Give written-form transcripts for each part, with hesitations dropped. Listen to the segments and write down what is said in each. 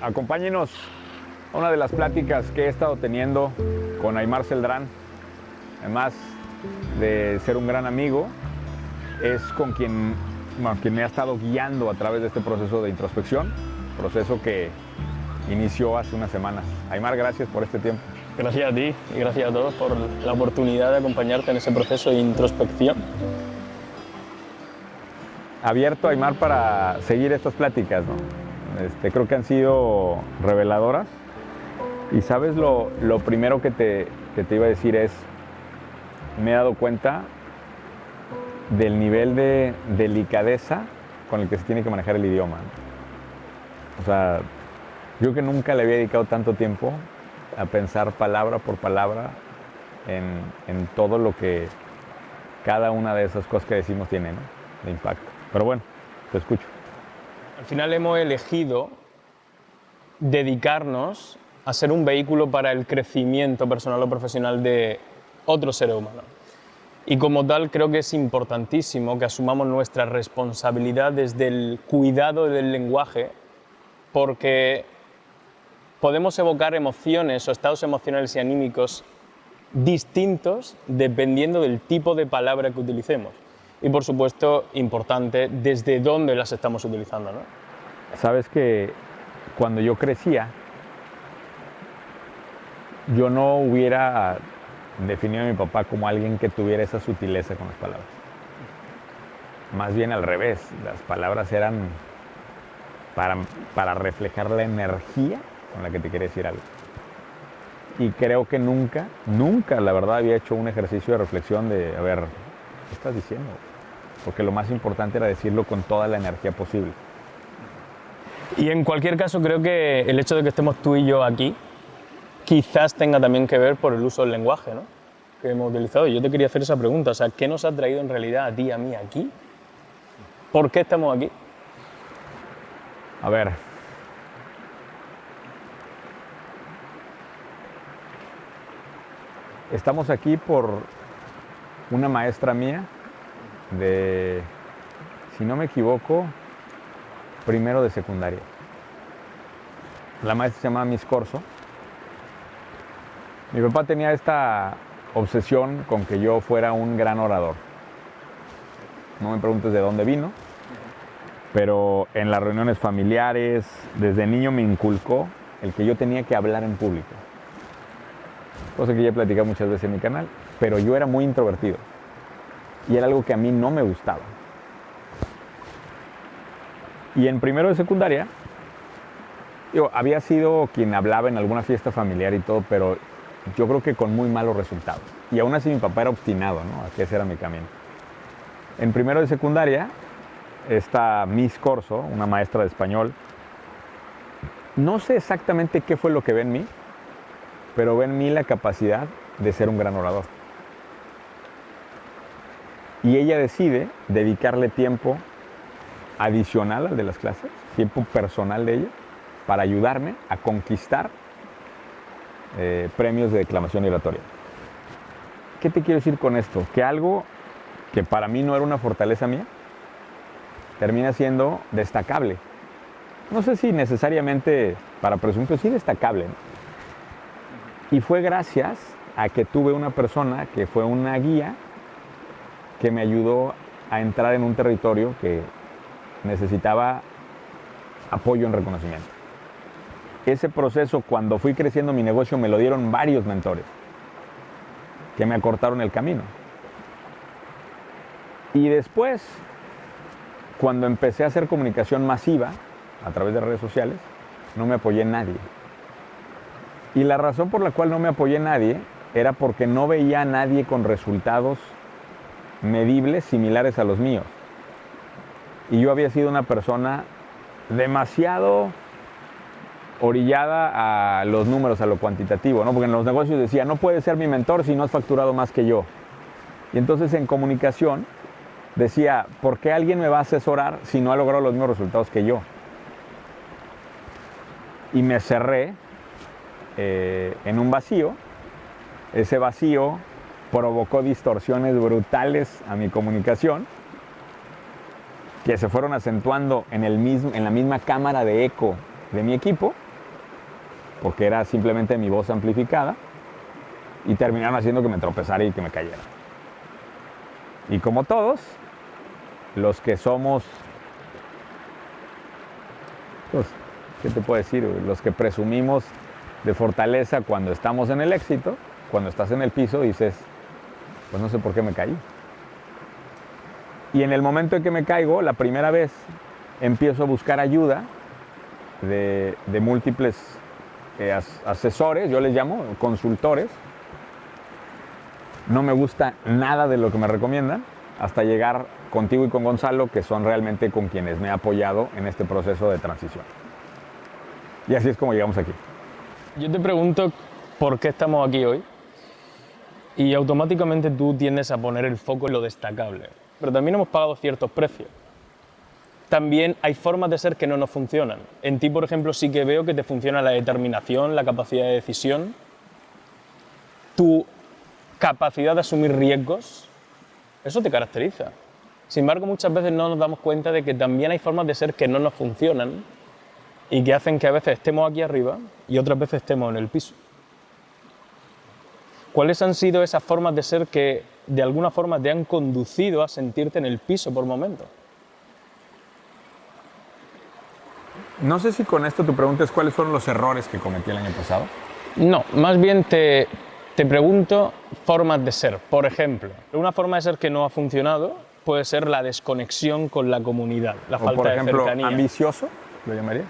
Acompáñenos a una de las pláticas que he estado teniendo con Aimar Celdrán. Además de ser un gran amigo, es con quien me ha estado guiando a través de este proceso de introspección, proceso que inició hace unas semanas. Aimar, gracias por este tiempo. Gracias a ti y gracias a todos por la oportunidad de acompañarte en ese proceso de introspección. Abierto, Aimar, para seguir estas pláticas, ¿no? Creo que han sido reveladoras. Y sabes, lo primero que te iba a decir es, me he dado cuenta del nivel de delicadeza con el que se tiene que manejar el idioma, ¿no? O sea, yo que nunca le había dedicado tanto tiempo a pensar palabra por palabra en todo lo que cada una de esas cosas que decimos tiene, ¿no?, de impacto. Pero bueno, te escucho. Al final hemos elegido dedicarnos a ser un vehículo para el crecimiento personal o profesional de otros seres humanos. Y como tal creo que es importantísimo que asumamos nuestra responsabilidad desde el cuidado del lenguaje, porque podemos evocar emociones o estados emocionales y anímicos distintos dependiendo del tipo de palabra que utilicemos. Y por supuesto, importante, desde dónde las estamos utilizando, ¿no? Sabes que cuando yo crecía, yo no hubiera definido a mi papá como alguien que tuviera esa sutileza con las palabras. Más bien al revés, las palabras eran para reflejar la energía con la que te quiere decir algo. Y creo que nunca, la verdad, había hecho un ejercicio de reflexión de, a ver, ¿qué estás diciendo? Porque lo más importante era decirlo con toda la energía posible. Y en cualquier caso creo que el hecho de que estemos tú y yo aquí quizás tenga también que ver por el uso del lenguaje, ¿no?, que hemos utilizado. Y yo te quería hacer esa pregunta, o sea, ¿qué nos ha traído en realidad a ti y a mí aquí? ¿Por qué estamos aquí? A ver, estamos aquí por una maestra mía de, si no me equivoco, primero de secundaria. La maestra se llamaba Miss Corso. Mi papá tenía esta obsesión con que yo fuera un gran orador. No me preguntes de dónde vino, pero en las reuniones familiares, desde niño me inculcó el que yo tenía que hablar en público. Cosa que ya he platicado muchas veces en mi canal, pero yo era muy introvertido y era algo que a mí no me gustaba. Y en primero de secundaria, había sido quien hablaba en alguna fiesta familiar y todo, pero yo creo que con muy malos resultados. Y aún así mi papá era obstinado, ¿no?, a que ese era mi camino. En primero de secundaria, esta Miss Corso, una maestra de español, no sé exactamente qué fue lo que ve en mí, pero ve en mí la capacidad de ser un gran orador. Y ella decide dedicarle tiempo adicional al de las clases, tiempo personal de ella, para ayudarme a conquistar premios de declamación y oratoria. ¿Qué te quiero decir con esto? Que algo que para mí no era una fortaleza mía, termina siendo destacable. No sé si necesariamente para presumir, pero sí destacable, ¿no? Y fue gracias a que tuve una persona que fue una guía que me ayudó a entrar en un territorio que necesitaba apoyo en reconocimiento. Ese proceso, cuando fui creciendo mi negocio, me lo dieron varios mentores que me acortaron el camino. Y después, cuando empecé a hacer comunicación masiva a través de redes sociales, no me apoyé en nadie. Y la razón por la cual no me apoyé en nadie era porque no veía a nadie con resultados medibles similares a los míos. Y yo había sido una persona demasiado orillada a los números, a lo cuantitativo, ¿no? Porque en los negocios decía, no puedes ser mi mentor si no has facturado más que yo. Y entonces en comunicación decía, ¿por qué alguien me va a asesorar si no ha logrado los mismos resultados que yo? Y me cerré en un vacío. Ese vacío provocó distorsiones brutales a mi comunicación que se fueron acentuando en la misma cámara de eco de mi equipo, porque era simplemente mi voz amplificada, y terminaron haciendo que me tropezara y que me cayera. Y como todos, los que somos, pues, ¿qué te puedo decir? Los que presumimos de fortaleza cuando estamos en el éxito, cuando estás en el piso dices, pues no sé por qué me caí. Y en el momento en que me caigo, la primera vez, empiezo a buscar ayuda de múltiples asesores, yo les llamo, consultores. No me gusta nada de lo que me recomiendan, hasta llegar contigo y con Gonzalo, que son realmente con quienes me he apoyado en este proceso de transición. Y así es como llegamos aquí. Yo te pregunto por qué estamos aquí hoy y automáticamente tú tiendes a poner el foco en lo destacable. Pero también hemos pagado ciertos precios. También hay formas de ser que no nos funcionan. En ti, por ejemplo, sí que veo que te funciona la determinación, la capacidad de decisión, tu capacidad de asumir riesgos. Eso te caracteriza. Sin embargo, muchas veces no nos damos cuenta de que también hay formas de ser que no nos funcionan y que hacen que a veces estemos aquí arriba y otras veces estemos en el piso. ¿Cuáles han sido esas formas de ser que de alguna forma te han conducido a sentirte en el piso por momentos? No sé si con esto tu pregunta es cuáles fueron los errores que cometí el año pasado. No, más bien te pregunto formas de ser. Por ejemplo, una forma de ser que no ha funcionado puede ser la desconexión con la comunidad, la falta por ejemplo, de cercanía. ¿ambicioso lo llamarías?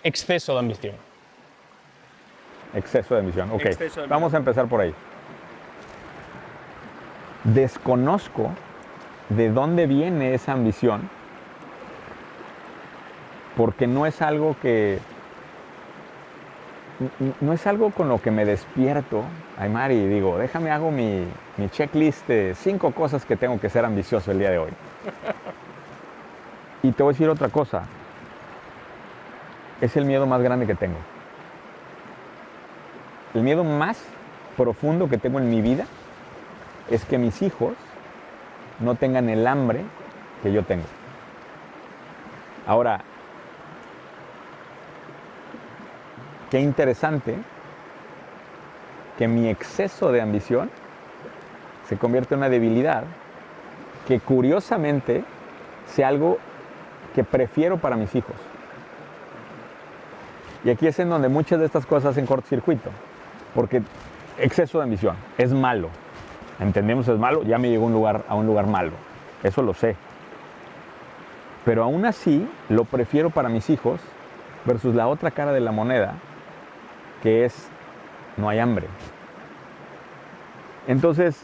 Exceso de ambición. Exceso de ambición. Ok, Exceso de ambición. vamos a empezar por ahí. Desconozco de dónde viene esa ambición, porque no es algo con lo que me despierto, Aymar, y digo, déjame hago mi checklist de 5 cosas que tengo que ser ambicioso el día de hoy. Y te voy a decir otra cosa, es el miedo más grande que tengo. El miedo más profundo que tengo en mi vida es que mis hijos no tengan el hambre que yo tengo. Ahora, qué interesante que mi exceso de ambición se convierte en una debilidad que curiosamente sea algo que prefiero para mis hijos. Y aquí es en donde muchas de estas cosas hacen cortocircuito, porque exceso de ambición es malo. Entendemos es malo, ya me llegó a un lugar malo, eso lo sé. Pero aún así lo prefiero para mis hijos versus la otra cara de la moneda, que es no hay hambre. Entonces,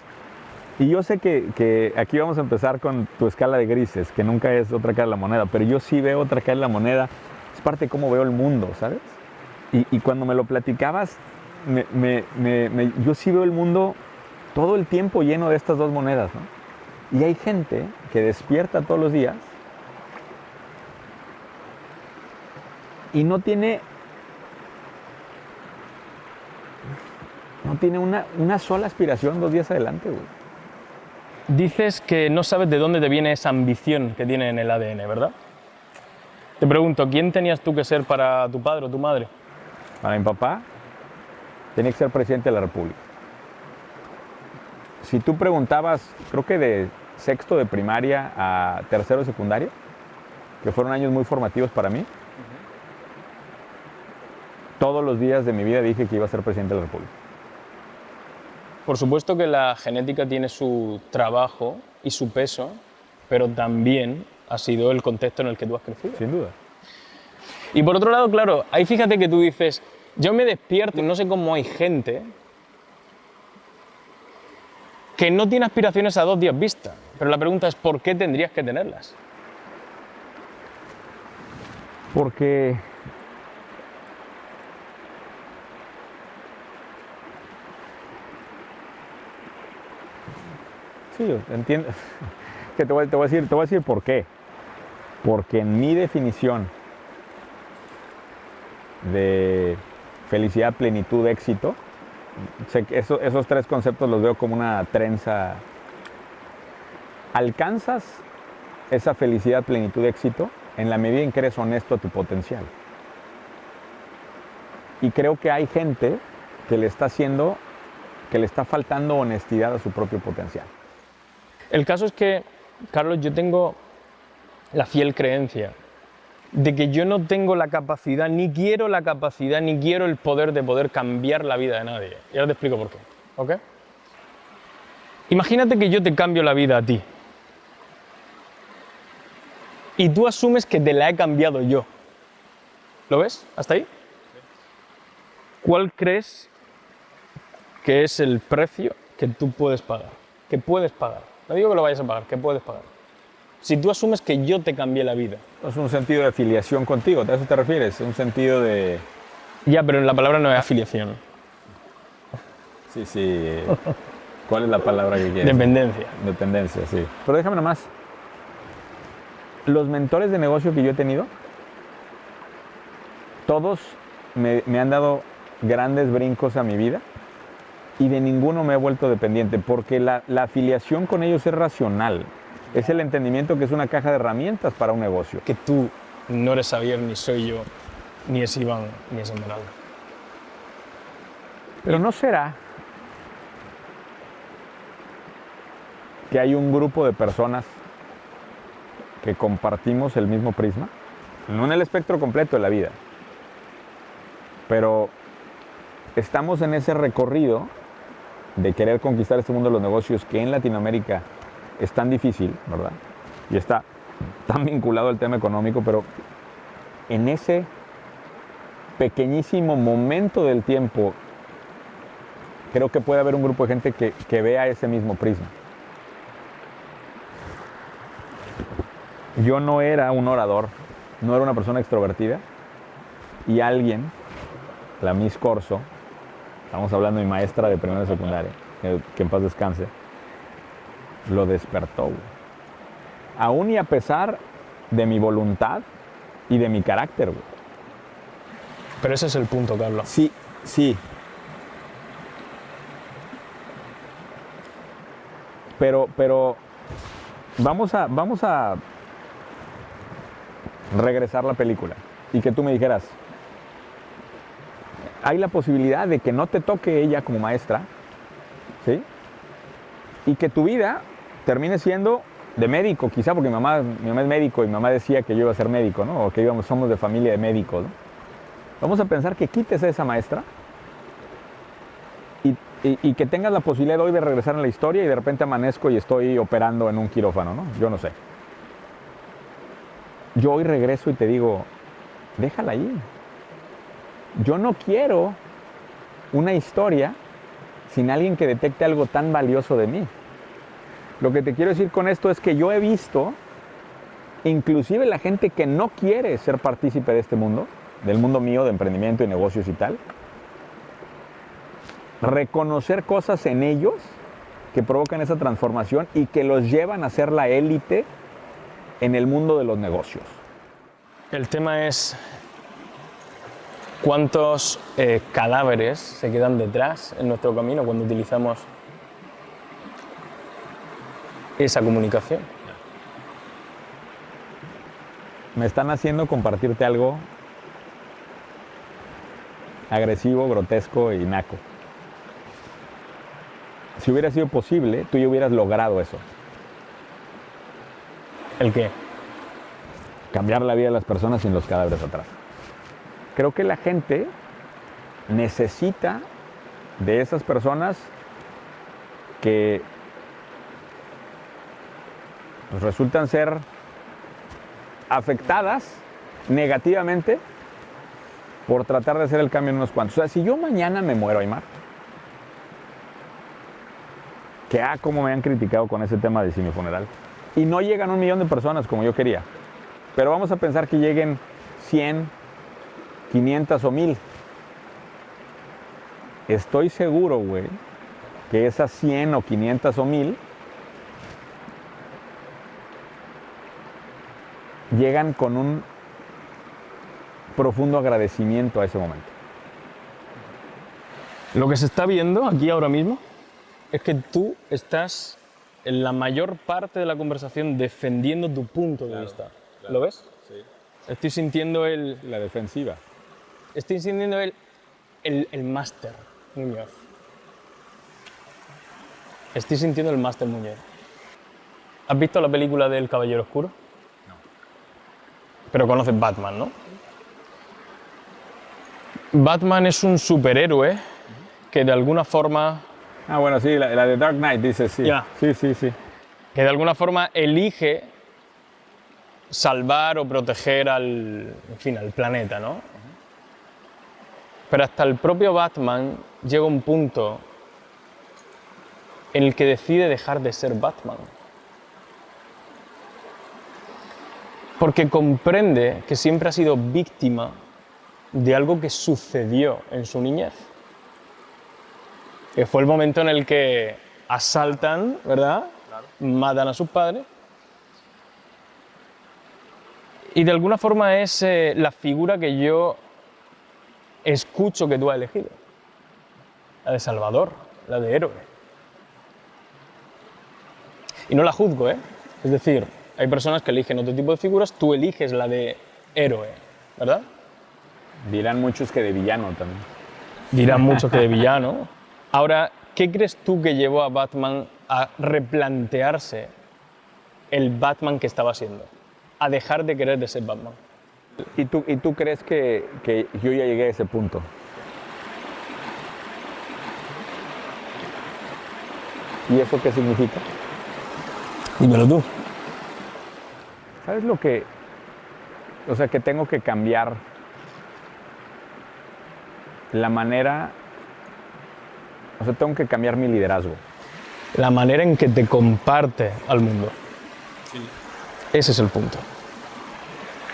y yo sé que aquí vamos a empezar con tu escala de grises, que nunca es otra cara de la moneda, pero yo sí veo otra cara de la moneda, es parte de cómo veo el mundo, ¿sabes? Y cuando me lo platicabas, yo sí veo el mundo todo el tiempo lleno de estas dos monedas, ¿no? Y hay gente que despierta todos los días y no tiene una sola aspiración 2 días adelante, güey. Dices que no sabes de dónde te viene esa ambición que tiene en el ADN, ¿verdad? Te pregunto, ¿quién tenías tú que ser para tu padre o tu madre? Para mi papá, tenía que ser presidente de la República. Si tú preguntabas, creo que de sexto de primaria a tercero de secundaria, que fueron años muy formativos para mí, todos los días de mi vida dije que iba a ser presidente de la República. Por supuesto que la genética tiene su trabajo y su peso, pero también ha sido el contexto en el que tú has crecido. Sin duda. Y por otro lado, claro, ahí fíjate que tú dices, yo me despierto y no sé cómo hay gente que no tiene aspiraciones a 2 días vista. Pero la pregunta es, ¿por qué tendrías que tenerlas? Porque sí, yo entiendo. Que te voy a decir por qué. Porque en mi definición de felicidad, plenitud, éxito, sé que esos 3 conceptos los veo como una trenza. Alcanzas esa felicidad, plenitud, éxito en la medida en que eres honesto a tu potencial. Y creo que hay gente que le está faltando honestidad a su propio potencial. El caso es que, Carlos, yo tengo la fiel creencia de que yo no tengo la capacidad, ni quiero la capacidad, ni quiero el poder de poder cambiar la vida de nadie. Y ahora te explico por qué, ¿ok? Imagínate que yo te cambio la vida a ti. Y tú asumes que te la he cambiado yo. ¿Lo ves? ¿Hasta ahí? ¿Cuál crees que es el precio que tú puedes pagar? Que puedes pagar. No digo que lo vayas a pagar, que puedes pagar. Si tú asumes que yo te cambié la vida. Es un sentido de afiliación contigo, ¿a eso te refieres? Un sentido de... Ya, pero la palabra no es afiliación. Sí. ¿Cuál es la palabra que quieres? Dependencia. Dependencia, sí. Pero déjame nomás. Los mentores de negocio que yo he tenido, todos me han dado grandes brincos a mi vida y de ninguno me he vuelto dependiente, porque la afiliación con ellos es racional. Es el entendimiento que es una caja de herramientas para un negocio. Que tú no eres Xavier, ni soy yo, ni es Iván, ni es Esmeralda. Pero ¿no será que hay un grupo de personas que compartimos el mismo prisma? No en el espectro completo de la vida, pero estamos en ese recorrido de querer conquistar este mundo de los negocios que en Latinoamérica es tan difícil, ¿verdad? Y está tan vinculado al tema económico, pero en ese pequeñísimo momento del tiempo creo que puede haber un grupo de gente que vea ese mismo prisma. Yo no era un orador, no era una persona extrovertida, y alguien, la Miss Corso, estamos hablando de mi maestra de primera y secundaria, que en paz descanse, lo despertó, güey. Aún y a pesar de mi voluntad y de mi carácter, güey. Pero ese es el punto, Carlos. Sí. Pero vamos a regresar la película y que tú me dijeras, hay la posibilidad de que no te toque ella como maestra, ¿sí? Y que tu vida termine siendo de médico, quizá porque mi mamá es médico y mi mamá decía que yo iba a ser médico, ¿no? O que somos de familia de médicos, ¿no? Vamos a pensar que quites a esa maestra y que tengas la posibilidad hoy de regresar en la historia y de repente amanezco y estoy operando en un quirófano, ¿no? Yo no sé. Yo hoy regreso y te digo, déjala ahí. Yo no quiero una historia sin alguien que detecte algo tan valioso de mí. Lo que te quiero decir con esto es que yo he visto, inclusive la gente que no quiere ser partícipe de este mundo, del mundo mío de emprendimiento y negocios y tal, reconocer cosas en ellos que provocan esa transformación y que los llevan a ser la élite en el mundo de los negocios. El tema es cuántos cadáveres se quedan detrás en nuestro camino cuando utilizamos esa comunicación. Me están haciendo compartirte algo agresivo, grotesco y naco. Si hubiera sido posible, tú ya hubieras logrado eso. ¿El qué? Cambiar la vida de las personas sin los cadáveres atrás. Creo que la gente necesita de esas personas que pues, resultan ser afectadas negativamente por tratar de hacer el cambio en unos cuantos. O sea, si yo mañana me muero, Aymar, que como me han criticado con ese tema de mi funeral, y no llegan 1 millón de personas como yo quería, pero vamos a pensar que lleguen 100, 500 o 1000. Estoy seguro, güey, que esas 100 o 500 o 1000 llegan con un profundo agradecimiento a ese momento. Lo que se está viendo aquí ahora mismo es que tú estás en la mayor parte de la conversación defendiendo tu punto de vista. claro. ¿Lo ves? Sí. Estoy sintiendo La defensiva. Estoy sintiendo el máster Muñoz. Estoy sintiendo el máster Muñoz. ¿Has visto la película del Caballero Oscuro? No. Pero conoces Batman, ¿no? Batman es un superhéroe que de alguna forma, Ah, bueno, sí, la de Dark Knight, dice, sí. Ya. Sí, sí, sí. que de alguna forma elige salvar o proteger al planeta, ¿no? Pero hasta el propio Batman llega un punto en el que decide dejar de ser Batman. Porque comprende que siempre ha sido víctima de algo que sucedió en su niñez. Que fue el momento en el que asaltan, ¿verdad? Matan a sus padres. Y de alguna forma es la figura que yo escucho que tú has elegido. La de Salvador, la de héroe. Y no la juzgo, ¿eh? Es decir, hay personas que eligen otro tipo de figuras, tú eliges la de héroe, ¿verdad? Dirán muchos que de villano también. Dirán mucho que de villano. Ahora, ¿qué crees tú que llevó a Batman a replantearse el Batman que estaba siendo? A dejar de querer de ser Batman. ¿Y tú crees que yo ya llegué a ese punto? ¿Y eso qué significa? Dímelo tú. ¿Sabes lo que? O sea, que tengo que cambiar la manera. O sea, tengo que cambiar mi liderazgo. La manera en que te comparte al mundo. Sí. Ese es el punto.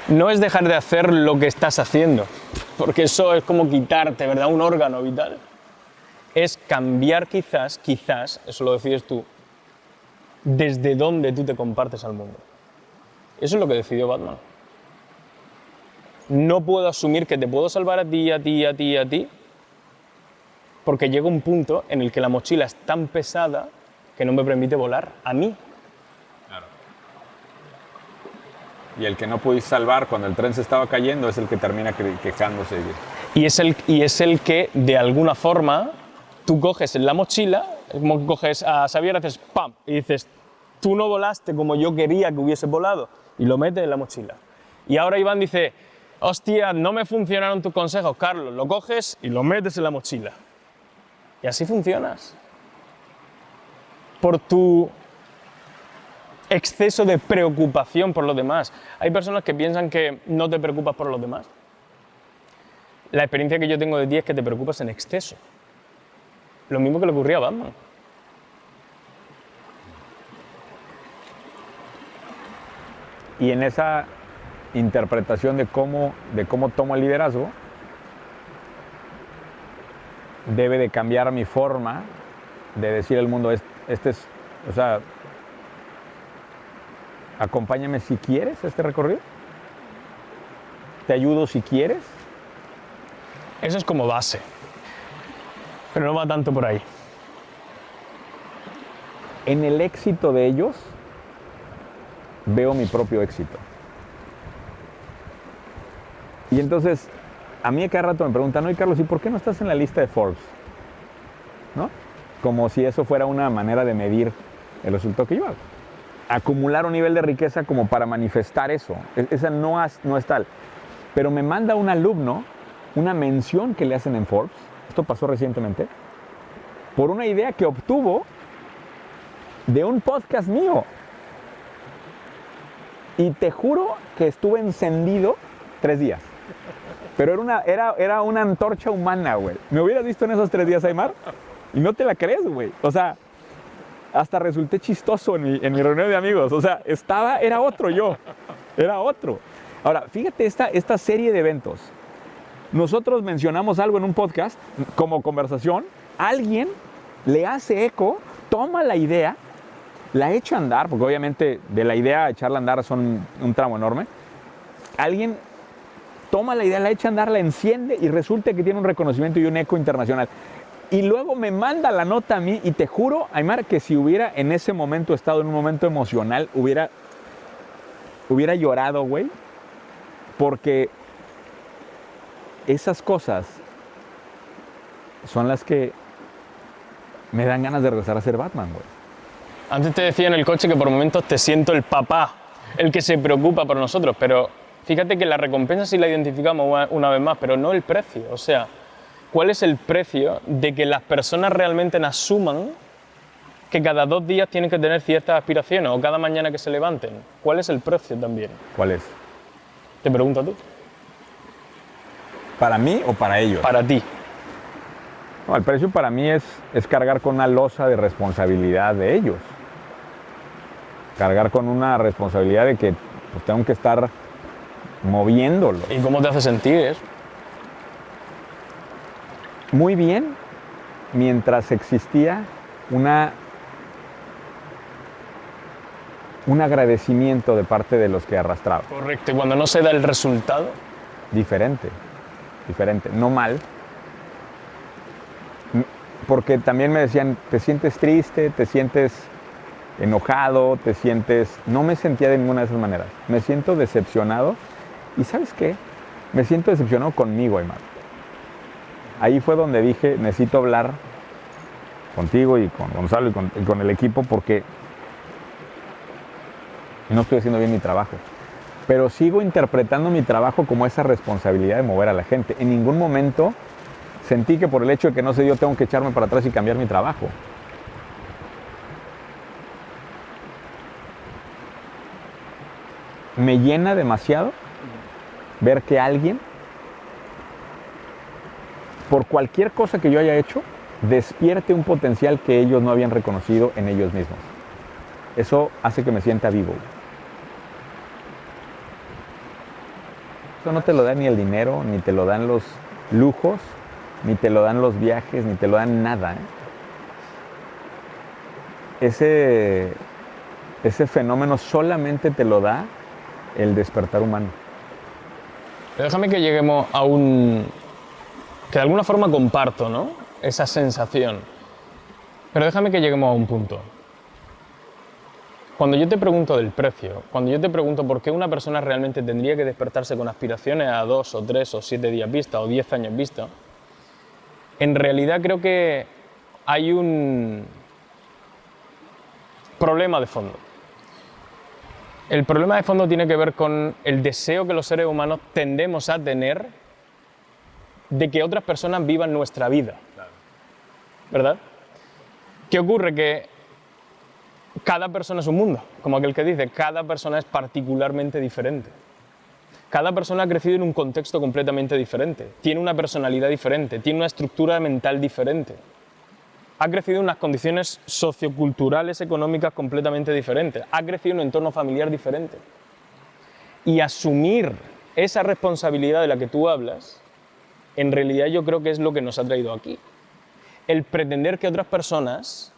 No es dejar de hacer lo que estás haciendo, porque eso es como quitarte, ¿verdad?, un órgano vital. Es cambiar quizás, eso lo decides tú, desde dónde tú te compartes al mundo. Eso es lo que decidió Batman. No puedo asumir que te puedo salvar a ti, porque llega un punto en el que la mochila es tan pesada que no me permite volar a mí. Claro. Y el que no pudiste salvar cuando el tren se estaba cayendo es el que termina quejándose. Y es el que, de alguna forma, tú coges en la mochila, es como que coges a Xavier, haces ¡pam! Y dices, tú no volaste como yo quería que hubiese volado, y lo metes en la mochila. Y ahora Iván dice, hostia, no me funcionaron tus consejos, Carlos, lo coges y lo metes en la mochila. Y así funcionas. Por tu exceso de preocupación por los demás. Hay personas que piensan que no te preocupas por los demás. La experiencia que yo tengo de ti es que te preocupas en exceso. Lo mismo que le ocurría a Batman. Y en esa interpretación de cómo tomo el liderazgo, debe de cambiar mi forma de decir al mundo, o sea, acompáñame si quieres a este recorrido, te ayudo si quieres. Eso es como base, pero no va tanto por ahí. En el éxito de ellos veo mi propio éxito. Y entonces, a mí a cada rato me preguntan, oye Carlos, ¿y por qué no estás en la lista de Forbes? ¿No? Como si eso fuera una manera de medir el resultado que yo hago. Acumular un nivel de riqueza como para manifestar eso. Esa no es tal. Pero me manda un alumno una mención que le hacen en Forbes, esto pasó recientemente, por una idea que obtuvo de un podcast mío. Y te juro que estuve encendido 3 días. Pero era una antorcha humana, güey. ¿Me hubieras visto en esos 3 días, Aymar? Y no te la crees, güey. O sea, hasta resulté chistoso en mi reunión de amigos. O sea, era otro yo. Era otro. Ahora, fíjate esta serie de eventos. Nosotros mencionamos algo en un podcast, como conversación. Alguien le hace eco, toma la idea, la echa a andar, porque obviamente de la idea a echarla a andar son un tramo enorme. Alguien toma la idea, la echa a andar, la enciende y resulta que tiene un reconocimiento y un eco internacional. Y luego me manda la nota a mí y te juro, Aymar, que si hubiera en ese momento estado en un momento emocional, hubiera llorado, güey. Porque esas cosas son las que me dan ganas de regresar a ser Batman, güey. Antes te decía en el coche que por momentos te siento el papá, el que se preocupa por nosotros, pero fíjate que la recompensa sí la identificamos una vez más, pero no el precio. O sea, ¿cuál es el precio de que las personas realmente asuman que cada 2 días tienen que tener ciertas aspiraciones o cada mañana que se levanten? ¿Cuál es el precio también? ¿Cuál es? Te pregunto tú. ¿Para mí o para ellos? Para ti. No, el precio para mí es cargar con una losa de responsabilidad de ellos. Cargar con una responsabilidad de que pues, tengo que estar moviéndolo. ¿Y cómo te hace sentir eso? Muy bien, mientras existía un agradecimiento de parte de los que arrastraba. Correcto, y cuando no se da el resultado. Diferente, no mal. Porque también me decían, te sientes triste, te sientes enojado, te sientes... No me sentía de ninguna de esas maneras. Me siento decepcionado. ¿Y sabes qué? Me siento decepcionado conmigo, Aymar. Ahí fue donde dije, necesito hablar contigo y con Gonzalo y con el equipo porque no estoy haciendo bien mi trabajo. Pero sigo interpretando mi trabajo como esa responsabilidad de mover a la gente. En ningún momento sentí que por el hecho de que no se dio tengo que echarme para atrás y cambiar mi trabajo. Me llena demasiado ver que alguien, por cualquier cosa que yo haya hecho, despierte un potencial que ellos no habían reconocido en ellos mismos. Eso hace que me sienta vivo. Eso no te lo da ni el dinero, ni te lo dan los lujos, ni te lo dan los viajes, ni te lo dan nada, ¿eh? Ese fenómeno solamente te lo da el despertar humano. Déjame que lleguemos a que de alguna forma comparto, ¿no? Esa sensación. Pero déjame que lleguemos a un punto. Cuando yo te pregunto del precio, cuando yo te pregunto por qué una persona realmente tendría que despertarse con aspiraciones a 2 o 3 o 7 días vista o 10 años vista, en realidad creo que hay un problema de fondo. El problema de fondo tiene que ver con el deseo que los seres humanos tendemos a tener de que otras personas vivan nuestra vida. ¿Verdad? ¿Qué ocurre? Que cada persona es un mundo, como aquel que dice, cada persona es particularmente diferente. Cada persona ha crecido en un contexto completamente diferente, tiene una personalidad diferente, tiene una estructura mental diferente. Ha crecido en unas condiciones socioculturales, económicas completamente diferentes. Ha crecido en un entorno familiar diferente. Y asumir esa responsabilidad de la que tú hablas, en realidad yo creo que es lo que nos ha traído aquí. El pretender que otras personas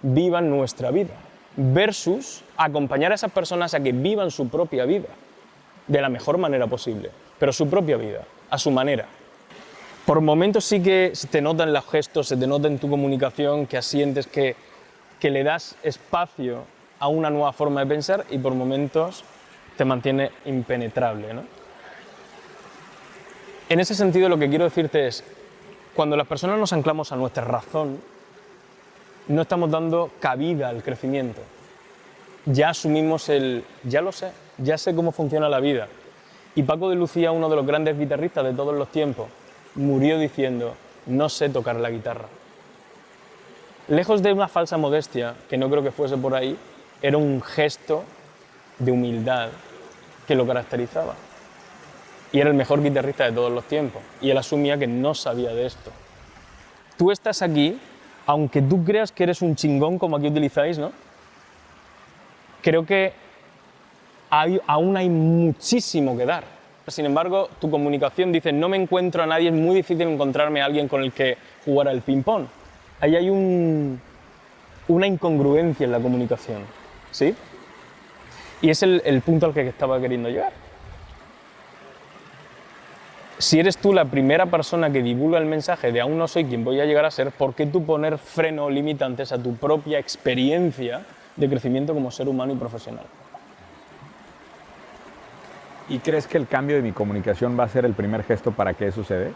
vivan nuestra vida, versus acompañar a esas personas a que vivan su propia vida de la mejor manera posible, pero su propia vida, a su manera. Por momentos sí que se te nota en los gestos, se te nota en tu comunicación, que asientes que le das espacio a una nueva forma de pensar y por momentos te mantiene impenetrable, ¿no? En ese sentido lo que quiero decirte es, cuando las personas nos anclamos a nuestra razón, no estamos dando cabida al crecimiento. Ya asumimos ya lo sé, ya sé cómo funciona la vida. Y Paco de Lucía, uno de los grandes guitarristas de todos los tiempos, murió diciendo, no sé tocar la guitarra. Lejos de una falsa modestia, que no creo que fuese por ahí, era un gesto de humildad que lo caracterizaba. Y era el mejor guitarrista de todos los tiempos. Y él asumía que no sabía de esto. Tú estás aquí, aunque tú creas que eres un chingón, como aquí utilizáis, ¿no? Creo que aún hay muchísimo que dar. Sin embargo, tu comunicación dice, no me encuentro a nadie, es muy difícil encontrarme a alguien con el que jugar al ping-pong. Ahí hay una incongruencia en la comunicación, ¿sí? Y es el punto al que estaba queriendo llegar. si eres tú la primera persona que divulga el mensaje de aún no soy quien voy a llegar a ser, ¿por qué tú poner freno limitantes a tu propia experiencia de crecimiento como ser humano y profesional? ¿Y crees que el cambio de mi comunicación va a ser el primer gesto para que eso se dé?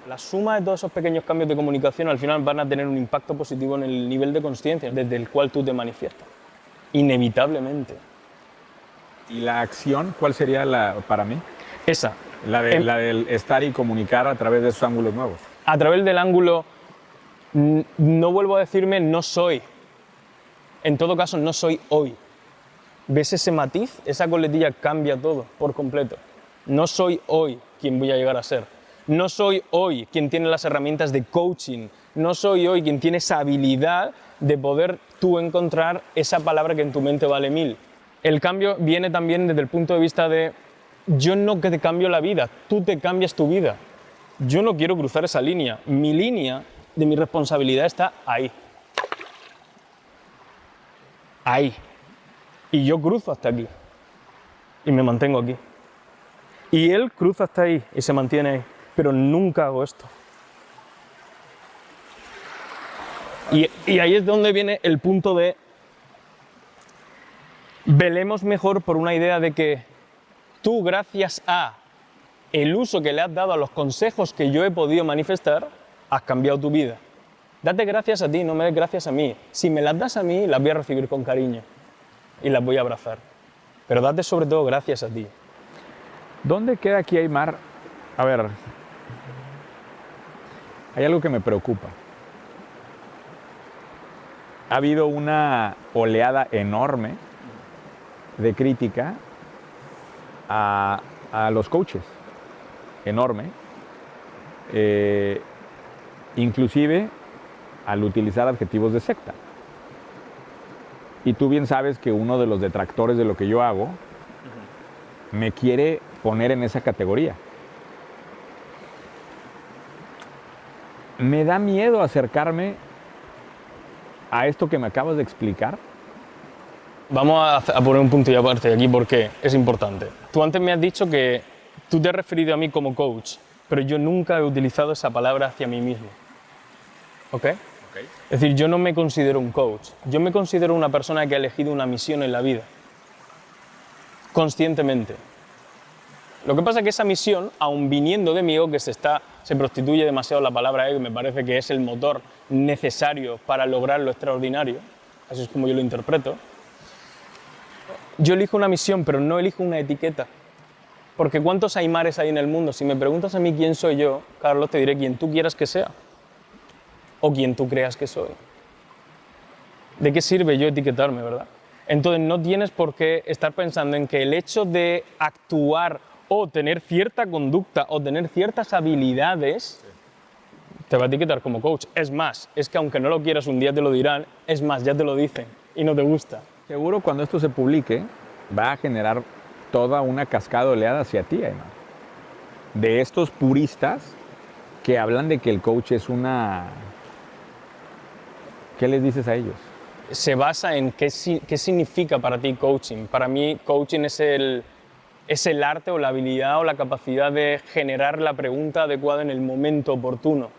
La suma de todos esos pequeños cambios de comunicación al final van a tener un impacto positivo en el nivel de consciencia desde el cual tú te manifiestas, inevitablemente. ¿Y la acción cuál sería para mí? Esa. La del estar y comunicar a través de esos ángulos nuevos. A través del ángulo, no vuelvo a decirme no soy. En todo caso, no soy hoy. ¿Ves ese matiz? Esa coletilla cambia todo por completo. No soy hoy quien voy a llegar a ser. No soy hoy quien tiene las herramientas de coaching. No soy hoy quien tiene esa habilidad de poder tú encontrar esa palabra que en tu mente vale 1000. El cambio viene también desde el punto de vista de yo no que te cambio la vida, tú te cambias tu vida. Yo no quiero cruzar esa línea. Mi línea de mi responsabilidad está ahí. Ahí. Y yo cruzo hasta aquí. Y me mantengo aquí. Y él cruza hasta ahí y se mantiene ahí. Pero nunca hago esto. Y ahí es donde viene el punto de velemos mejor por una idea de que tú, gracias a el uso que le has dado a los consejos que yo he podido manifestar, has cambiado tu vida. Date gracias a ti, no me des gracias a mí. Si me las das a mí, las voy a recibir con cariño y las voy a abrazar. Pero date sobre todo gracias a ti. ¿Dónde queda aquí, Aimar? A ver, hay algo que me preocupa. Ha habido una oleada enorme de crítica a los coaches, enorme, inclusive al utilizar adjetivos de secta. Y tú bien sabes que uno de los detractores de lo que yo hago me quiere poner en esa categoría. Me da miedo acercarme a esto que me acabas de explicar. Vamos a poner un punto y aparte aquí porque es importante. Tú antes me has dicho que tú te has referido a mí como coach, pero yo nunca he utilizado esa palabra hacia mí mismo. ¿Ok? Es decir, yo no me considero un coach. Yo me considero una persona que ha elegido una misión en la vida. Conscientemente. Lo que pasa es que esa misión, aun viniendo de mi ego, que se prostituye demasiado la palabra ego, y me parece que es el motor necesario para lograr lo extraordinario, así es como yo lo interpreto, yo elijo una misión, pero no elijo una etiqueta. Porque ¿cuántos Aimares hay en el mundo? Si me preguntas a mí quién soy yo, Carlos, te diré quien tú quieras que sea. O quien tú creas que soy. ¿De qué sirve yo etiquetarme, verdad? Entonces no tienes por qué estar pensando en que el hecho de actuar o tener cierta conducta o tener ciertas habilidades te va a etiquetar como coach. Es más, es que aunque no lo quieras un día te lo dirán, es más, ya te lo dicen y no te gusta. Seguro cuando esto se publique va a generar toda una cascada oleada hacia ti, Aimar. De estos puristas que hablan de que el coach es una... ¿Qué les dices a ellos? Se basa en qué significa para ti coaching. Para mí coaching es el arte o la habilidad o la capacidad de generar la pregunta adecuada en el momento oportuno.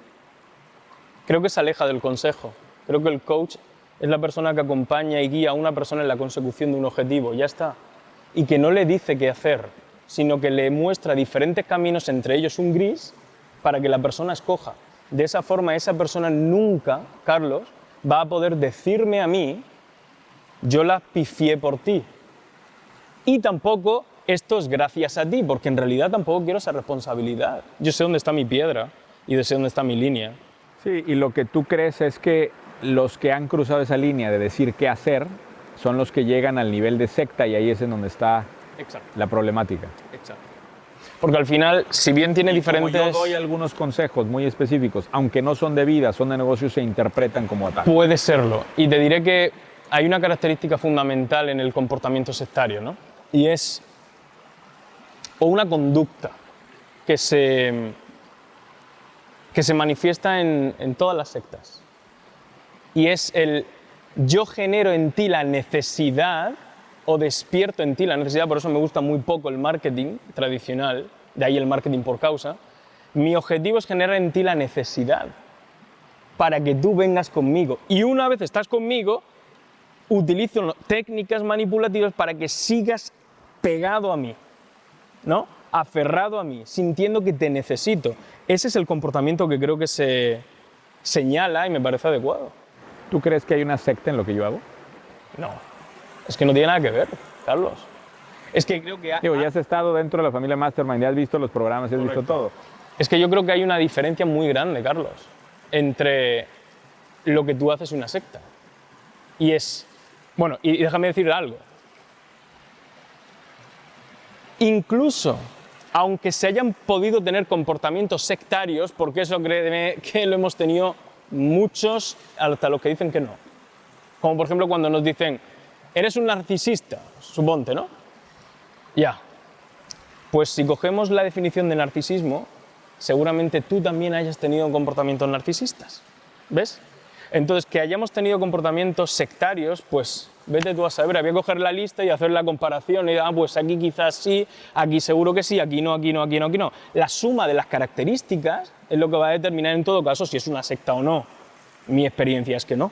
Creo que se aleja del consejo. Creo que el coach es la persona que acompaña y guía a una persona en la consecución de un objetivo, ya está. Y que no le dice qué hacer, sino que le muestra diferentes caminos, entre ellos un gris, para que la persona escoja. De esa forma, esa persona nunca, Carlos, va a poder decirme a mí, yo la pifié por ti. Y tampoco, esto es gracias a ti, porque en realidad tampoco quiero esa responsabilidad. Yo sé dónde está mi piedra y sé dónde está mi línea. Sí, y lo que tú crees es que los que han cruzado esa línea de decir qué hacer son los que llegan al nivel de secta y ahí es en donde está la problemática. Exacto. Porque al final, si bien tiene diferentes... Como yo doy algunos consejos muy específicos, aunque no son de vida, son de negocios, se interpretan como ataque. Puede serlo. Y te diré que hay una característica fundamental en el comportamiento sectario, ¿no? Y es o una conducta que se manifiesta en todas las sectas. Y es el yo genero en ti la necesidad o despierto en ti la necesidad, por eso me gusta muy poco el marketing tradicional, de ahí el marketing por causa, mi objetivo es generar en ti la necesidad para que tú vengas conmigo. Y una vez estás conmigo, utilizo técnicas manipulativas para que sigas pegado a mí, ¿no? Aferrado a mí, sintiendo que te necesito. Ese es el comportamiento que creo que se señala y me parece adecuado. ¿Tú crees que hay una secta en lo que yo hago? No, es que no tiene nada que ver, Carlos. Es que creo que... Digo, ya has estado dentro de la familia Mastermind, ya has visto los programas, ya has visto todo. Es que yo creo que hay una diferencia muy grande, Carlos, entre lo que tú haces y una secta. Y es... Bueno, y déjame decir algo. Incluso, aunque se hayan podido tener comportamientos sectarios, porque eso créeme que lo hemos tenido muchos, hasta los que dicen que no. Como por ejemplo cuando nos dicen, eres un narcisista, suponte, ¿no? Ya. Pues si cogemos la definición de narcisismo, seguramente tú también hayas tenido comportamientos narcisistas. ¿Ves? Entonces, que hayamos tenido comportamientos sectarios, pues vete tú a saber, había que coger la lista y hacer la comparación y pues aquí quizás sí, aquí seguro que sí, aquí no, aquí no, aquí no, aquí no. La suma de las características es lo que va a determinar en todo caso si es una secta o no. Mi experiencia es que no.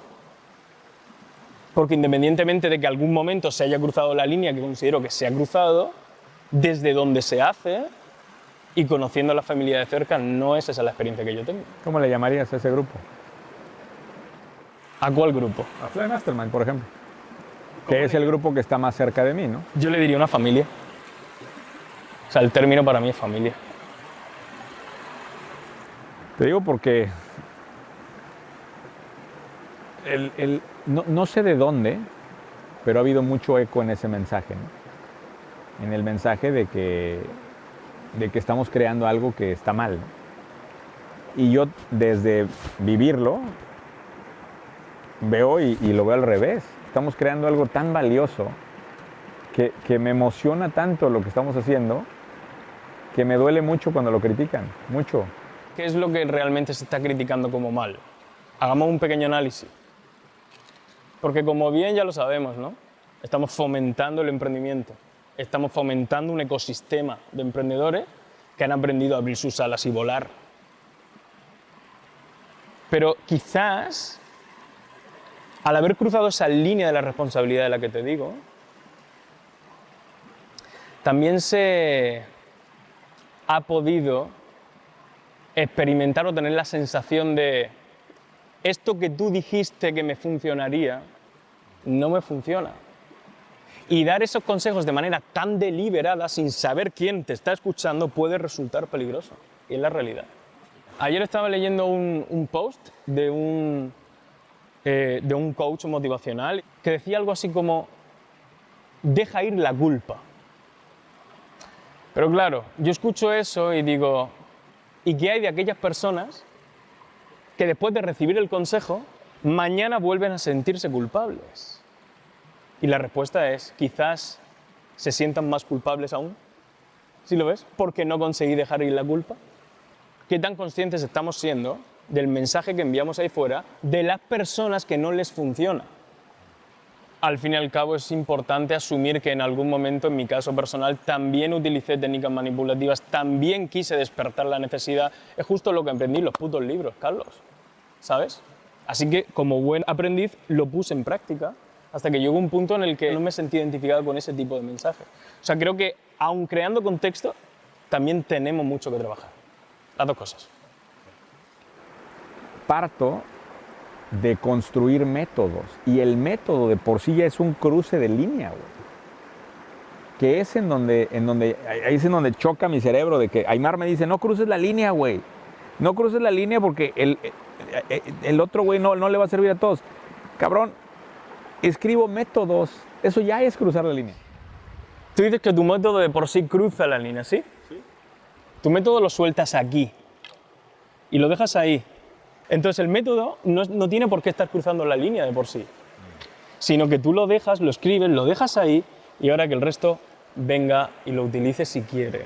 Porque independientemente de que algún momento se haya cruzado la línea que considero que se ha cruzado, desde donde se hace y conociendo a la familia de cerca, no es esa la experiencia que yo tengo. ¿Cómo le llamarías a ese grupo? ¿A cuál grupo? A Fly Mastermind, por ejemplo. Que es el grupo que está más cerca de mí, ¿no? Yo le diría una familia. O sea, el término para mí es familia. Te digo porque no sé de dónde, pero ha habido mucho eco en ese mensaje, ¿no? En el mensaje de que estamos creando algo que está mal, ¿no? Y yo desde vivirlo veo y lo veo al revés. Estamos creando algo tan valioso que me emociona tanto lo que estamos haciendo que me duele mucho cuando lo critican, mucho. ¿Qué es lo que realmente se está criticando como mal? Hagamos un pequeño análisis. Porque como bien ya lo sabemos, ¿no? Estamos fomentando el emprendimiento. Estamos fomentando un ecosistema de emprendedores que han aprendido a abrir sus alas y volar. Pero quizás, al haber cruzado esa línea de la responsabilidad de la que te digo, también se ha podido experimentar o tener la sensación de esto que tú dijiste que me funcionaría, no me funciona. Y dar esos consejos de manera tan deliberada, sin saber quién te está escuchando, puede resultar peligroso. Y es la realidad. Ayer estaba leyendo un post de un coach motivacional que decía algo así como, deja ir la culpa. Pero claro, yo escucho eso y digo, ¿y qué hay de aquellas personas que después de recibir el consejo, mañana vuelven a sentirse culpables? Y la respuesta es, quizás se sientan más culpables aún. ¿Sí lo ves? Porque no conseguí dejar ir la culpa. ¿Qué tan conscientes estamos siendo del mensaje que enviamos ahí fuera de las personas que no les funciona? Al fin y al cabo es importante asumir que en algún momento, en mi caso personal, también utilicé técnicas manipulativas, también quise despertar la necesidad. Es justo lo que aprendí en los putos libros, Carlos, ¿sabes? Así que, como buen aprendiz, lo puse en práctica hasta que llegó un punto en el que no me sentí identificado con ese tipo de mensaje. O sea, creo que, aun creando contexto, también tenemos mucho que trabajar. Las dos cosas. Parto de construir métodos y el método de por sí ya es un cruce de línea, güey. Que es en donde ahí es en donde choca mi cerebro de que Aymar me dice, no cruces la línea, güey. No cruces la línea porque el otro güey no le va a servir a todos. Cabrón, escribo métodos, eso ya es cruzar la línea. Tú dices que tu método de por sí cruza la línea, ¿sí? Sí. Tu método lo sueltas aquí y lo dejas ahí. Entonces el método no tiene por qué estar cruzando la línea de por sí, sino que tú lo dejas, lo escribes, lo dejas ahí y ahora que el resto venga y lo utilice si quiere.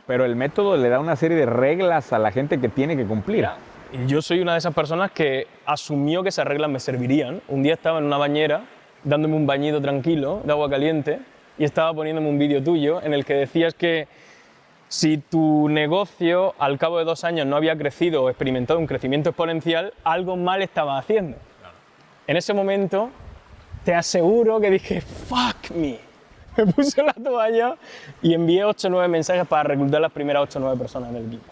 Pero el método le da una serie de reglas a la gente que tiene que cumplir. Y yo soy una de esas personas que asumió que esas reglas me servirían. Un día estaba en una bañera dándome un bañito tranquilo de agua caliente y estaba poniéndome un vídeo tuyo en el que decías que Si tu negocio al cabo de 2 años no había crecido o experimentado un crecimiento exponencial, algo mal estabas haciendo. Claro. En ese momento, te aseguro que dije, fuck me. Me puse la toalla y envié 8 o 9 mensajes para reclutar las primeras 8 o 9 personas en el equipo.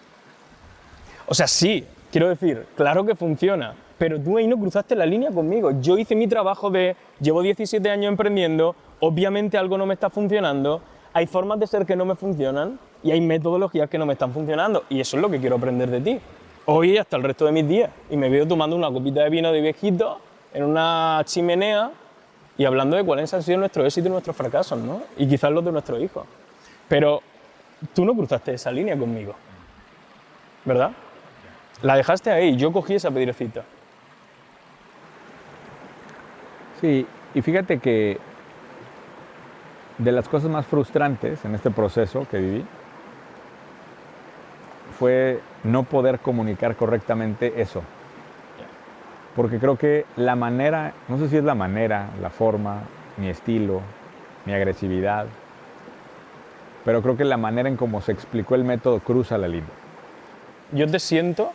O sea, sí, quiero decir, claro que funciona, pero tú ahí no cruzaste la línea conmigo. Yo hice mi trabajo llevo 17 años emprendiendo, obviamente algo no me está funcionando, hay formas de ser que no me funcionan y hay metodologías que no me están funcionando y eso es lo que quiero aprender de ti. Hoy y hasta el resto de mis días. Y me veo tomando una copita de vino de viejito en una chimenea y hablando de cuáles han sido nuestros éxitos y nuestros fracasos, ¿no? Y quizás los de nuestros hijos. Pero tú no cruzaste esa línea conmigo, ¿verdad? La dejaste ahí, yo cogí esa piedrecita. Sí, y fíjate que de las cosas más frustrantes en este proceso que viví fue no poder comunicar correctamente eso. Porque creo que la manera, no sé si es la manera, la forma, mi estilo, mi agresividad, pero creo que la manera en cómo se explicó el método cruza la línea. Yo te siento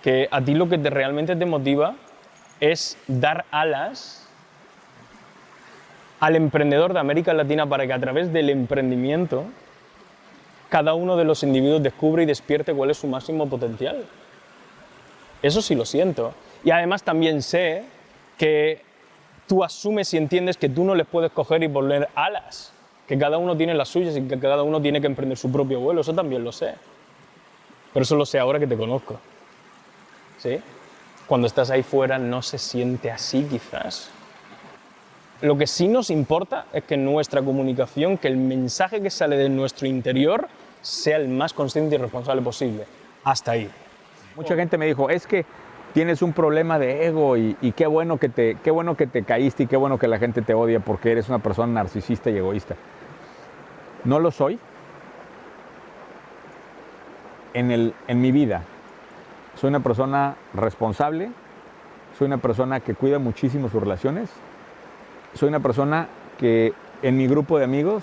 que a ti lo que realmente te motiva es dar alas al emprendedor de América Latina para que a través del emprendimiento cada uno de los individuos descubre y despierte cuál es su máximo potencial. Eso sí lo siento. Y además también sé que tú asumes y entiendes que tú no les puedes coger y poner alas, que cada uno tiene las suyas y que cada uno tiene que emprender su propio vuelo. Eso también lo sé. Pero eso lo sé ahora que te conozco. ¿Sí? Cuando estás ahí fuera no se siente así quizás. Lo que sí nos importa es que nuestra comunicación, que el mensaje que sale de nuestro interior sea el más consciente y responsable posible. Hasta ahí. Mucha gente me dijo, es que tienes un problema de ego y qué bueno que te caíste y qué bueno que la gente te odia porque eres una persona narcisista y egoísta. No lo soy en mi vida. Soy una persona responsable, soy una persona que cuida muchísimo sus relaciones, soy una persona que en mi grupo de amigos,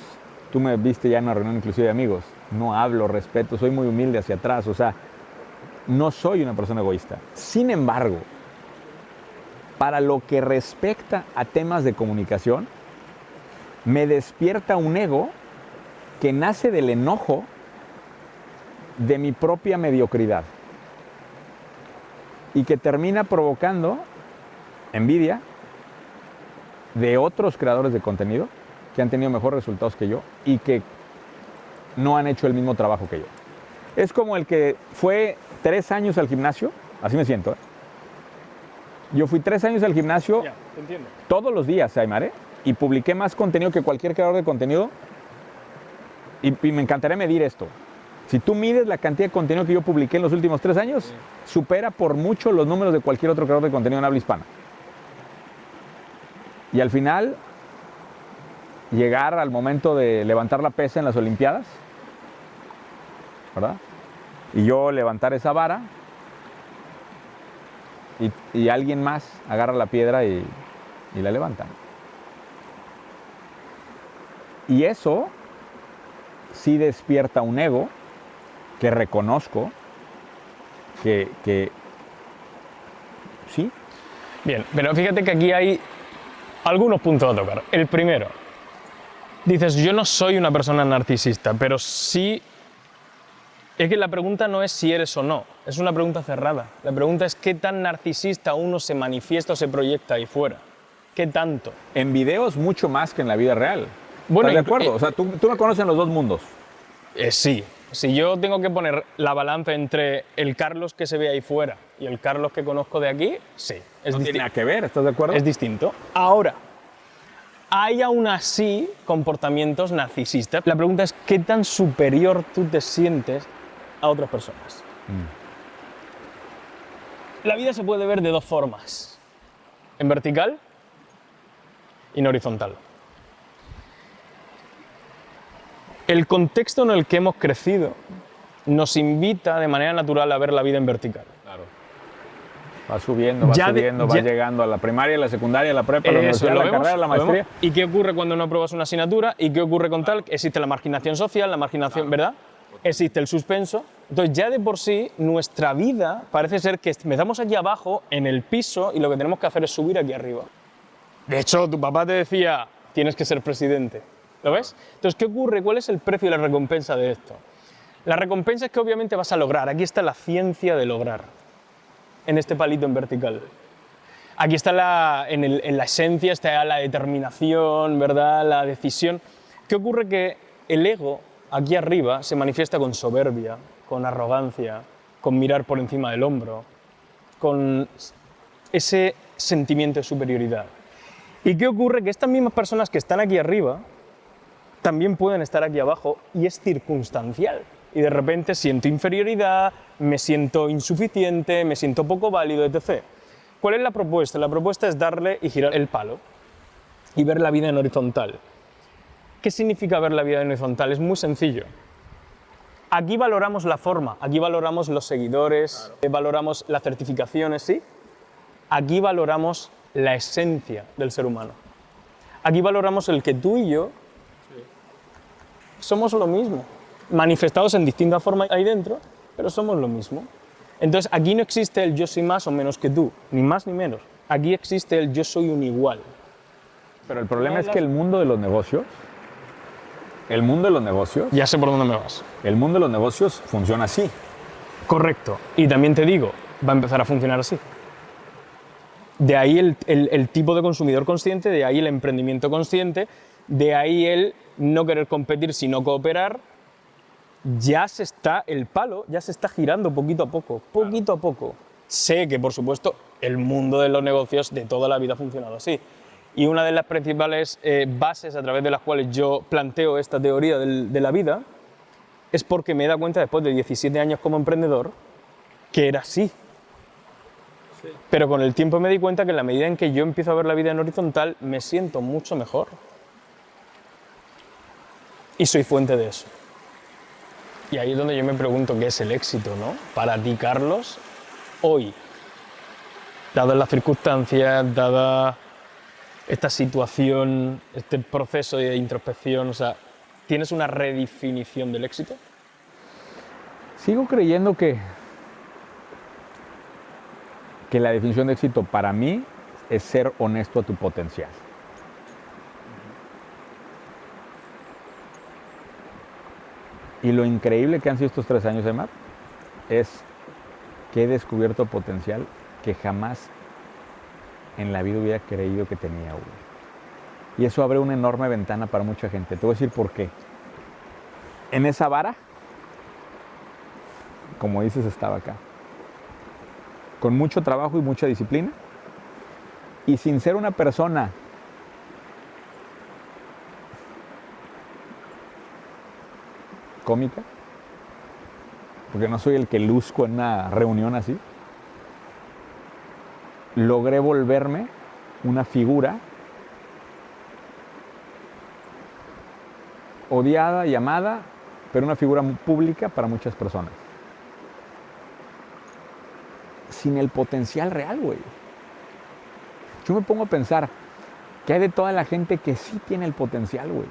tú me viste ya en una reunión inclusive de amigos, no hablo, respeto, soy muy humilde hacia atrás, o sea, no soy una persona egoísta. Sin embargo, para lo que respecta a temas de comunicación, me despierta un ego que nace del enojo de mi propia mediocridad y que termina provocando envidia de otros creadores de contenido que han tenido mejores resultados que yo y que no han hecho el mismo trabajo que yo. Es como el que fue 3 años al gimnasio, así me siento. Yo fui 3 años al gimnasio todos los días, Aymar, y publiqué más contenido que cualquier creador de contenido y me encantaría medir esto. Si tú mides la cantidad de contenido que yo publiqué en los últimos 3 años, supera por mucho los números de cualquier otro creador de contenido en habla hispana. Y al final, llegar al momento de levantar la pesa en las Olimpiadas, ¿verdad? Y yo levantar esa vara y alguien más agarra la piedra y la levanta. Y eso sí despierta un ego que reconozco que sí. Bien, pero fíjate que aquí hay algunos puntos a tocar. El primero, dices, yo no soy una persona narcisista, pero sí. Es que la pregunta no es si eres o no, es una pregunta cerrada. La pregunta es qué tan narcisista uno se manifiesta o se proyecta ahí fuera. ¿Qué tanto? En videos mucho más que en la vida real. Bueno, ¿estás de acuerdo? O sea, tú me conoces en los dos mundos. Sí. Si yo tengo que poner la balanza entre el Carlos que se ve ahí fuera y el Carlos que conozco de aquí, sí. No tiene nada que ver, ¿estás de acuerdo? Es distinto. Ahora, hay aún así comportamientos narcisistas. La pregunta es qué tan superior tú te sientes a otras personas. La vida se puede ver de dos formas, en vertical y en horizontal. El contexto en el que hemos crecido nos invita de manera natural a ver la vida en vertical. Claro. Va subiendo, va llegando a la primaria, a la secundaria, a la prepa, a la universidad, a la carrera, a la maestría. ¿Y qué ocurre cuando no apruebas una asignatura? ¿Y qué ocurre con tal? Existe la marginación social, la marginación, ¿verdad? existe el suspenso. Entonces ya de por sí nuestra vida parece ser que empezamos aquí abajo en el piso y lo que tenemos que hacer es subir aquí arriba. De hecho, tu papá te decía, tienes que ser presidente. ¿Lo ves? Entonces, ¿qué ocurre? ¿Cuál es el precio y la recompensa de esto? La recompensa es que obviamente vas a lograr. Aquí está la ciencia de lograr. En este palito en vertical. Aquí está en la esencia, está la determinación, ¿verdad? La decisión. ¿Qué ocurre? Que el ego, aquí arriba, se manifiesta con soberbia, con arrogancia, con mirar por encima del hombro, con ese sentimiento de superioridad. ¿Y qué ocurre? Que estas mismas personas que están aquí arriba también pueden estar aquí abajo y es circunstancial. Y de repente siento inferioridad, me siento insuficiente, me siento poco válido, etc. ¿Cuál es la propuesta? La propuesta es darle y girar el palo y ver la vida en horizontal. ¿Qué significa ver la vida en horizontal? Es muy sencillo. Aquí valoramos la forma, aquí valoramos los seguidores, valoramos las certificaciones, ¿sí? Aquí valoramos la esencia del ser humano. Aquí valoramos el que tú y yo somos lo mismo, manifestados en distintas formas ahí dentro, pero somos lo mismo. Entonces aquí no existe el yo soy más o menos que tú, ni más ni menos. Aquí existe el yo soy un igual. Pero el problema es que el mundo de los negocios, ya sé por dónde me vas. el mundo de los negocios funciona así. Correcto. Y también te digo, va a empezar a funcionar así. De ahí el tipo de consumidor consciente, de ahí el emprendimiento consciente, de ahí el no querer competir sino cooperar. Ya se está, el palo ya se está girando poquito a poco, poquito a poco. Sé que, por supuesto, el mundo de los negocios de toda la vida ha funcionado así. Y una de las principales bases a través de las cuales yo planteo esta teoría de la vida es porque me he dado cuenta después de 17 años como emprendedor que era así. Sí. Pero con el tiempo me di cuenta que en la medida en que yo empiezo a ver la vida en horizontal me siento mucho mejor. Y soy fuente de eso. Y ahí es donde yo me pregunto qué es el éxito, ¿no? Para ti, Carlos, hoy, dadas las circunstancias, dada esta situación, este proceso de introspección, o sea, ¿tienes una redefinición del éxito? Sigo creyendo que la definición de éxito para mí es ser honesto a tu potencial. Y lo increíble que han sido estos 3 años, Emma, es que he descubierto potencial que jamás en la vida hubiera creído que tenía, güey. Y eso abre una enorme ventana para mucha gente. Te voy a decir por qué. En esa vara, como dices, estaba acá. Con mucho trabajo y mucha disciplina. Y sin ser una persona cómica, porque no soy el que luzco en una reunión así, logré volverme una figura odiada y amada, pero una figura pública para muchas personas. Sin el potencial real, güey. Yo me pongo a pensar, ¿qué hay de toda la gente que sí tiene el potencial, güey?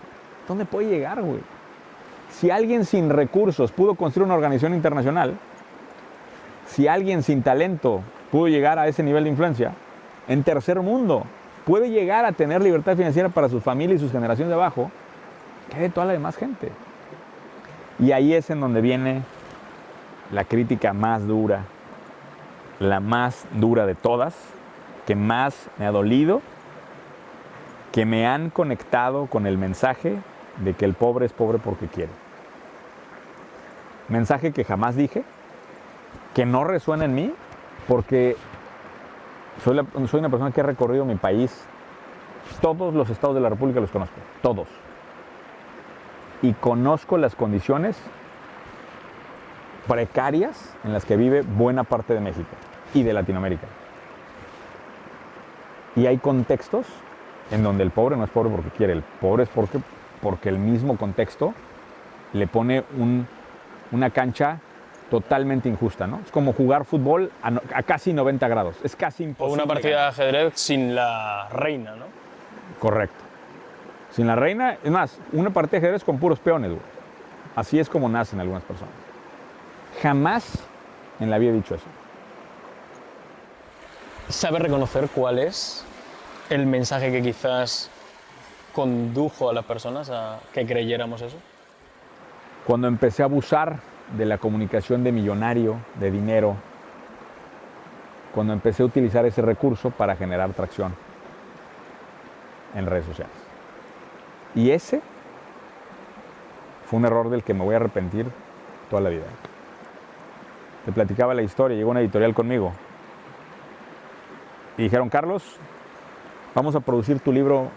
¿Dónde puede llegar, güey? Si alguien sin recursos pudo construir una organización internacional, si alguien sin talento pudo llegar a ese nivel de influencia, en tercer mundo puede llegar a tener libertad financiera para su familia y sus generaciones de abajo, ¿qué hay de toda la demás gente? Y ahí es en donde viene la crítica más dura, la más dura de todas, que más me ha dolido, que me han conectado con el mensaje de que el pobre es pobre porque quiere. Mensaje que jamás dije, que no resuena en mí, porque soy una persona que ha recorrido mi país, todos los estados de la República los conozco, todos. Y conozco las condiciones precarias en las que vive buena parte de México y de Latinoamérica. Y hay contextos en donde el pobre no es pobre porque quiere, el pobre es porque el mismo contexto le pone una cancha totalmente injusta, ¿no? Es como jugar fútbol a casi 90 grados, es casi imposible. O una partida de ajedrez sin la reina, ¿no? Correcto. Sin la reina, es más, una partida de ajedrez con puros peones, güey. Así es como nacen algunas personas. Jamás en la vida he dicho eso. ¿Sabes reconocer cuál es el mensaje que quizás condujo a las personas a que creyéramos eso? Cuando empecé a abusar de la comunicación de millonario, de dinero, cuando empecé a utilizar ese recurso para generar tracción en redes sociales. Y ese fue un error del que me voy a arrepentir toda la vida. Te platicaba la historia, llegó una editorial conmigo y dijeron, Carlos, vamos a producir tu libro,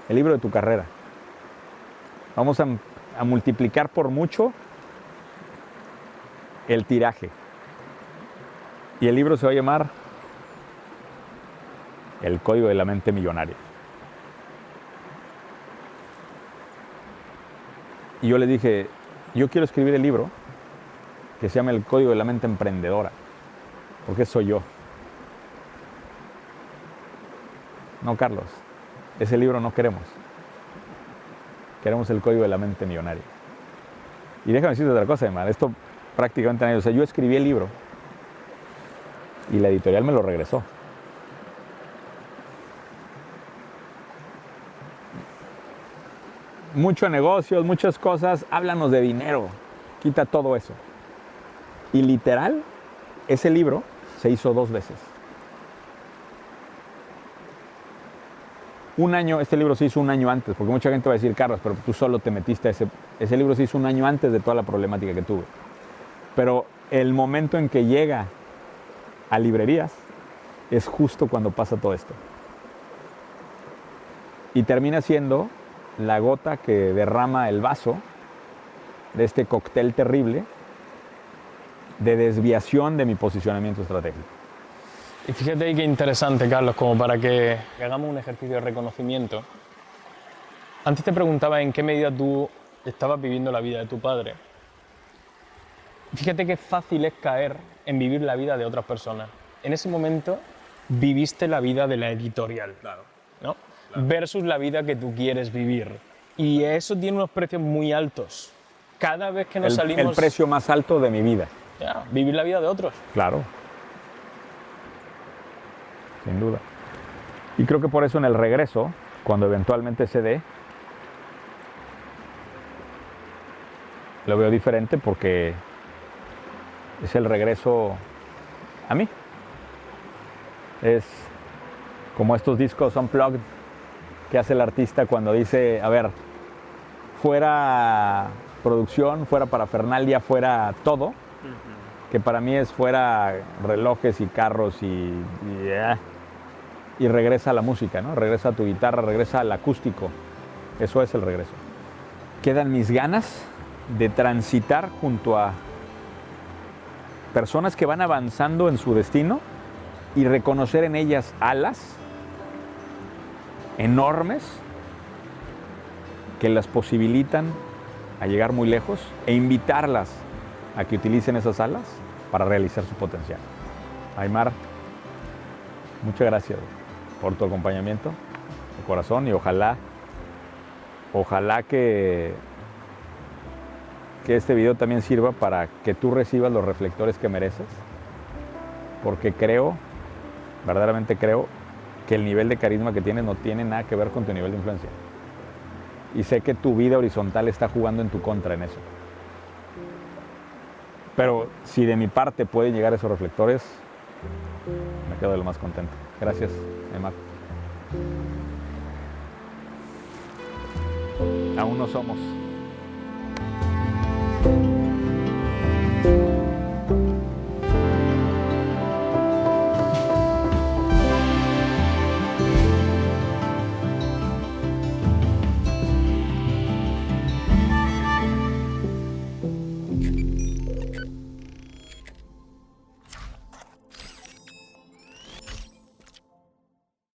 el libro de tu carrera. Vamos a multiplicar por mucho el tiraje. Y el libro se va a llamar El Código de la Mente Millonaria. Y yo le dije, yo quiero escribir el libro que se llama El Código de la Mente Emprendedora, porque soy yo. No, Carlos, ese libro no queremos. Queremos el Código de la Mente Millonaria. Y déjame decirte otra cosa, hermano, esto prácticamente nadie, o sea, yo escribí el libro y la editorial me lo regresó. Muchos negocios, muchas cosas, háblanos de dinero, quita todo eso. Y literal, ese libro se hizo 2 veces. Un año, este libro se hizo un año antes, porque mucha gente va a decir, Carlos, pero tú solo te metiste a ese libro se hizo un año antes de toda la problemática que tuve. Pero el momento en que llega a librerías es justo cuando pasa todo esto. Y termina siendo la gota que derrama el vaso de este cóctel terrible de desviación de mi posicionamiento estratégico. Y fíjate ahí qué interesante, Carlos, como para que hagamos un ejercicio de reconocimiento. Antes te preguntaba en qué medida tú estabas viviendo la vida de tu padre. Fíjate qué fácil es caer en vivir la vida de otras personas. En ese momento viviste la vida de la editorial, Claro. ¿no? Claro. Versus la vida que tú quieres vivir. Y eso tiene unos precios muy altos. Cada vez que nos salimos... El precio más alto de mi vida. Ya, vivir la vida de otros. Claro. Sin duda. Y creo que por eso en el regreso, cuando eventualmente se dé, lo veo diferente porque es el regreso a mí. Es como estos discos unplugged que hace el artista cuando dice, a ver, fuera producción, fuera parafernalia, fuera todo, que para mí es fuera relojes y carros y regresa a la música, ¿no? Regresa a tu guitarra, regresa al acústico. Eso es el regreso. Quedan mis ganas de transitar junto a personas que van avanzando en su destino y reconocer en ellas alas enormes que las posibilitan a llegar muy lejos e invitarlas a que utilicen esas alas para realizar su potencial. Aymar, muchas gracias por tu acompañamiento de corazón y ojalá que este video también sirva para que tú recibas los reflectores que mereces, porque verdaderamente creo que el nivel de carisma que tienes no tiene nada que ver con tu nivel de influencia. Y sé que tu vida horizontal está jugando en tu contra en eso. Pero si de mi parte pueden llegar esos reflectores, me quedo de lo más contento. Gracias, Aymar. Aún no somos.